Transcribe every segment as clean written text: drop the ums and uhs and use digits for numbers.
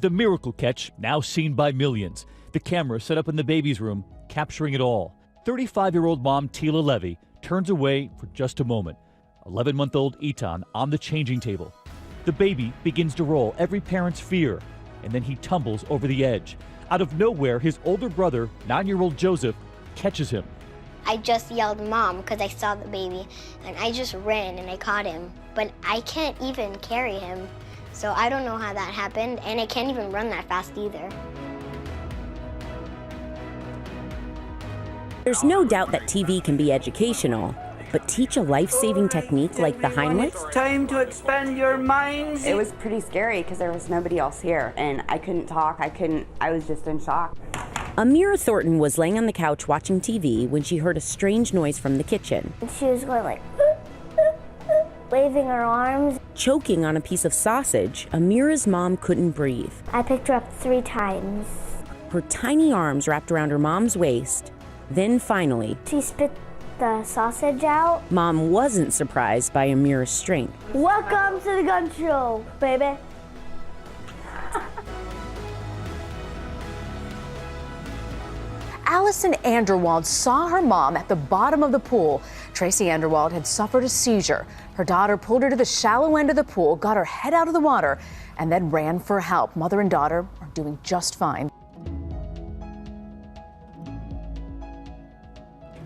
The miracle catch, now seen by millions. The camera set up in the baby's room, capturing it all. 35-year-old mom Tila Levy turns away for just a moment. 11-month-old Etan on the changing table. The baby begins to roll, every parent's fear, and then he tumbles over the edge. Out of nowhere, his older brother, 9-year-old Joseph, catches him. I just yelled mom because I saw the baby, and I just ran and I caught him. But I can't even carry him, so I don't know how that happened, and I can't even run that fast either. There's no doubt that TV can be educational, but teach a life-saving technique like the Heimlich? It's time to expand your minds. It was pretty scary because there was nobody else here, and I couldn't talk. I was just in shock. Amira Thornton was laying on the couch watching TV when she heard a strange noise from the kitchen. She was going like, waving her arms. Choking on a piece of sausage, Amira's mom couldn't breathe. I picked her up 3 times. Her tiny arms wrapped around her mom's waist. Then finally, She spit the sausage out. Mom wasn't surprised by Amira's strength. Welcome to the gun show, baby. Allison Anderwald saw her mom at the bottom of the pool. Tracy Anderwald had suffered a seizure. Her daughter pulled her to the shallow end of the pool, got her head out of the water, and then ran for help. Mother and daughter are doing just fine.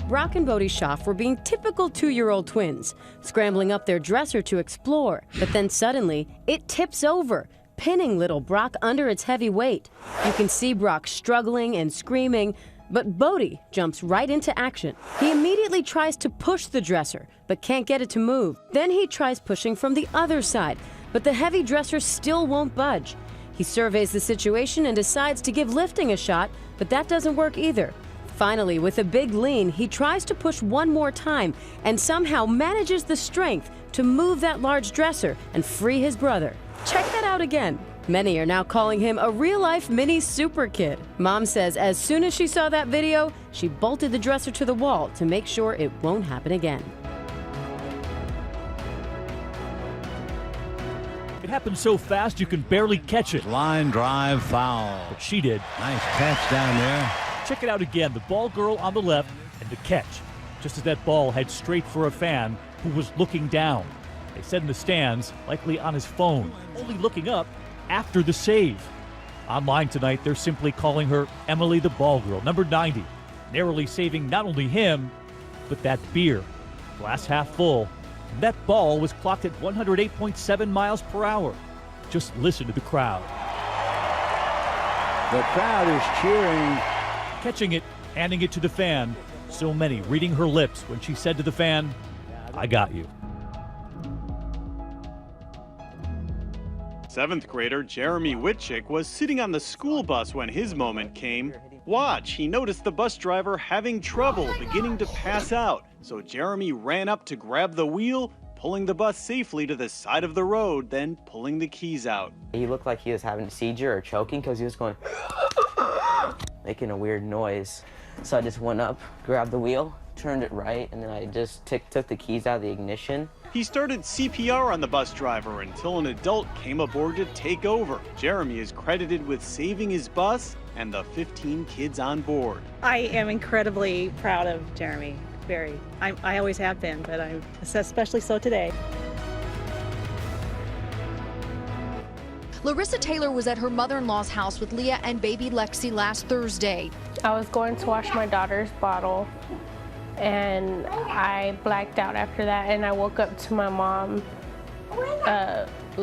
Brock and Bodie Schaff were being typical 2-year-old twins, scrambling up their dresser to explore. But then suddenly, it tips over, pinning little Brock under its heavy weight. You can see Brock struggling and screaming, but Bodie jumps right into action. He immediately tries to push the dresser, but can't get it to move. Then he tries pushing from the other side, but the heavy dresser still won't budge. He surveys the situation and decides to give lifting a shot, but that doesn't work either. Finally, with a big lean, he tries to push one more time and somehow manages the strength to move that large dresser and free his brother. Check that out again. Many are now calling him a real-life mini super kid. Mom says as soon as she saw that video, she bolted the dresser to the wall to make sure it won't happen again. It happened so fast you can barely catch it. Line drive foul. But she did. Nice catch down there. Check it out again, the ball girl on the left and the catch. Just as that ball heads straight for a fan who was looking down. They said in the stands, likely on his phone, only looking up after the save. Online tonight, they're simply calling her Emily the Ball Girl, number 90, narrowly saving not only him, but that beer. Glass half full. And that ball was clocked at 108.7 miles per hour. Just listen to the crowd. The crowd is cheering. Catching it, handing it to the fan. So many reading her lips when she said to the fan, "I got you." 7th grader Jeremy Whitchick was sitting on the school bus when his moment came. Watch, he noticed the bus driver having trouble, beginning to pass out. So Jeremy ran up to grab the wheel, pulling the bus safely to the side of the road, then pulling the keys out. He looked like he was having a seizure or choking because he was going making a weird noise. So I just went up, grabbed the wheel, turned it right, and then I just took the keys out of the ignition. He started CPR on the bus driver until an adult came aboard to take over. Jeremy is credited with saving his bus and the 15 kids on board. I am incredibly proud of Jeremy. Very. I always have been, but I'm especially so today. Larissa Taylor was at her mother-in-law's house with Leah and baby Lexi last Thursday. I was going to wash my daughter's bottle, and I blacked out after that, and I woke up to my mom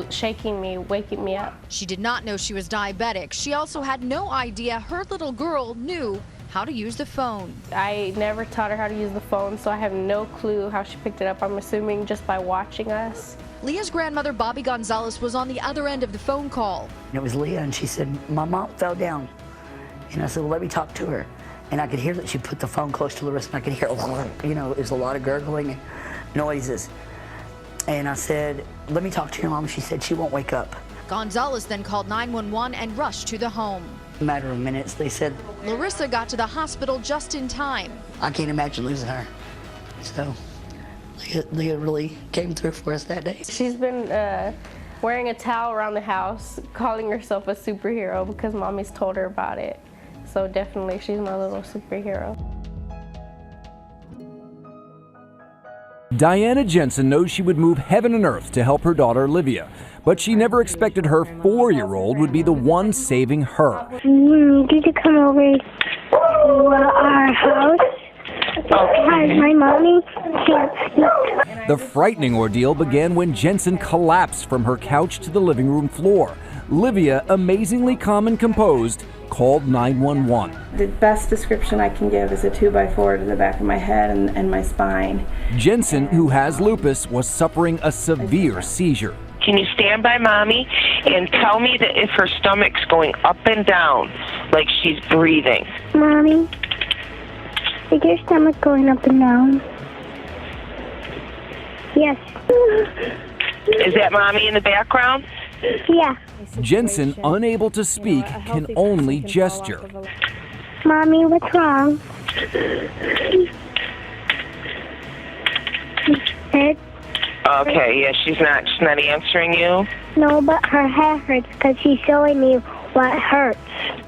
shaking me, waking me up. She did not know she was diabetic. She also had no idea her little girl knew how to use the phone. I never taught her how to use the phone, so I have no clue how she picked it up. I'm assuming just by watching us. Leah's grandmother, Bobby Gonzalez, was on the other end of the phone call. It was Leah, and she said, "My mom fell down." And I said, "Well, let me talk to her." And I could hear that she put the phone close to Larissa, and I could hear, it was a lot of gurgling noises. And I said, "Let me talk to your mom." She said she won't wake up. Gonzalez then called 911 and rushed to the home. In a matter of minutes, they said. Larissa got to the hospital just in time. I can't imagine losing her. So Leah really came through for us that day. She's been wearing a towel around the house, calling herself a superhero because mommy's told her about it. So definitely she's my little superhero. Diana Jensen knows she would move heaven and earth to help her daughter Livia, but she never expected her 4-year-old would be the one saving her. Did you come over to our house? Because my mommy can't sleep. The frightening ordeal began when Jensen collapsed from her couch to the living room floor. Livia, amazingly calm and composed, called 911. The best description I can give is a 2x4 to the back of my head and my spine. Jensen, who has lupus, was suffering a severe seizure. Can you stand by mommy and tell me that if her stomach's going up and down, like she's breathing? Mommy, is your stomach going up and down? Yes. Is that mommy in the background? Yeah. Jensen, unable to speak, can only gesture. Mommy, what's wrong? Head? Okay, yeah, she's not answering you. No, but her head hurts because she's showing me what hurts.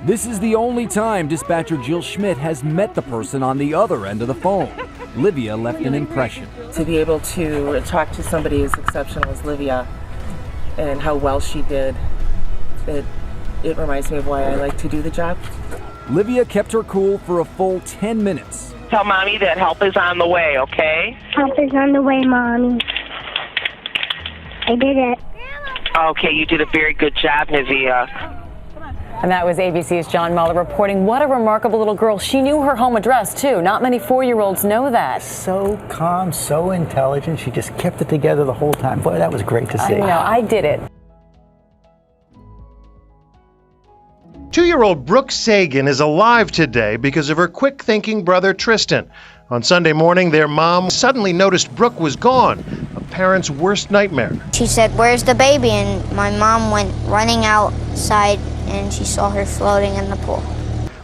This is the only time dispatcher Jill Schmidt has met the person on the other end of the phone. Livia left an impression. To be able to talk to somebody as exceptional as Livia and how well she did, it reminds me of why I like to do the job. Livia kept her cool for a full 10 minutes. Tell mommy that help is on the way, okay? Help is on the way, Mommy. I did it. Okay, you did a very good job, Nivea. And that was ABC's John Muller reporting. What a remarkable little girl. She knew her home address, too. Not many 4-year-olds know that. So calm, so intelligent. She just kept it together the whole time. Boy, that was great to see. I know. I did it. 2-year-old Brooke Sagan is alive today because of her quick-thinking brother Tristan. On Sunday morning, their mom suddenly noticed Brooke was gone, a parent's worst nightmare. She said, "Where's the baby?" And my mom went running outside and she saw her floating in the pool.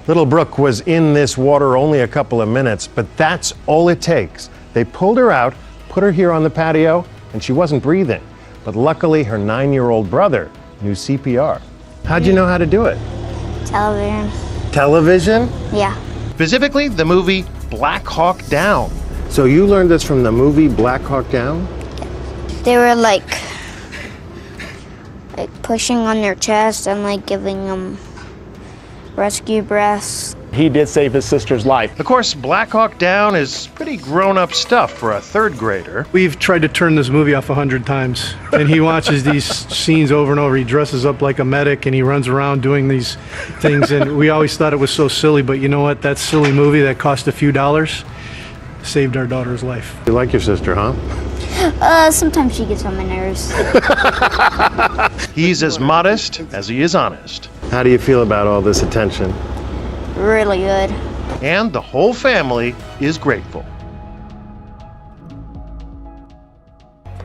Little Brooke was in this water only a couple of minutes, but that's all it takes. They pulled her out, put her here on the patio, and she wasn't breathing. But luckily, her 9-year-old brother knew CPR. How'd you know how to do it? Television. Television? Yeah. Specifically, the movie Black Hawk Down. So you learned this from the movie Black Hawk Down? They were like pushing on their chest and like giving them rescue breaths. He did save his sister's life. Of course, Black Hawk Down is pretty grown-up stuff for a 3rd grader. We've tried to turn this movie off 100 times, and he watches these scenes over and over. He dresses up like a medic, and he runs around doing these things, and we always thought it was so silly, but you know what? That silly movie that cost a few dollars saved our daughter's life. You like your sister, huh? Sometimes she gets on my nerves. He's as modest as he is honest. How do you feel about all this attention? Really good. And the whole family is grateful.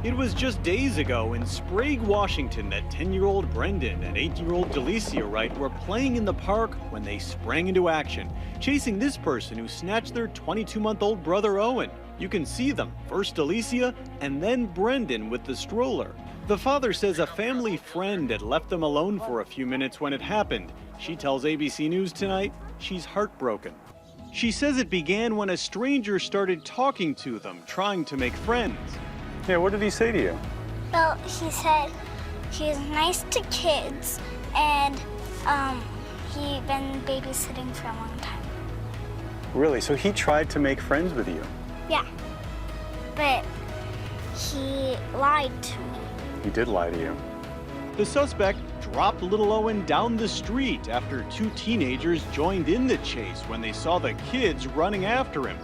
It was just days ago in Sprague, Washington that 10-year-old Brendan and 8-year-old Delicia Wright were playing in the park when they sprang into action, chasing this person who snatched their 22-month-old brother Owen. You can see them, first Delicia and then Brendan with the stroller. The father says a family friend had left them alone for a few minutes when it happened. She tells ABC News Tonight she's heartbroken. She says it began when a stranger started talking to them, trying to make friends. Yeah, what did he say to you? Well, he said he's nice to kids and he's been babysitting for a long time. Really? So he tried to make friends with you? Yeah, but he lied to me. He did lie to you. The suspect dropped little Owen down the street after 2 teenagers joined in the chase when they saw the kids running after him.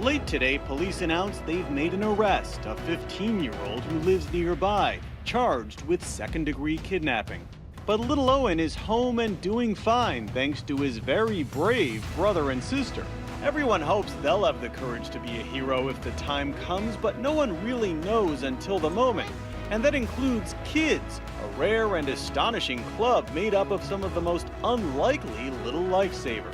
Late today, police announced they've made an arrest, a 15-year-old who lives nearby, charged with 2nd-degree kidnapping. But little Owen is home and doing fine thanks to his very brave brother and sister. Everyone hopes they'll have the courage to be a hero if the time comes, but no one really knows until the moment. And that includes kids, a rare and astonishing club made up of some of the most unlikely little lifesavers.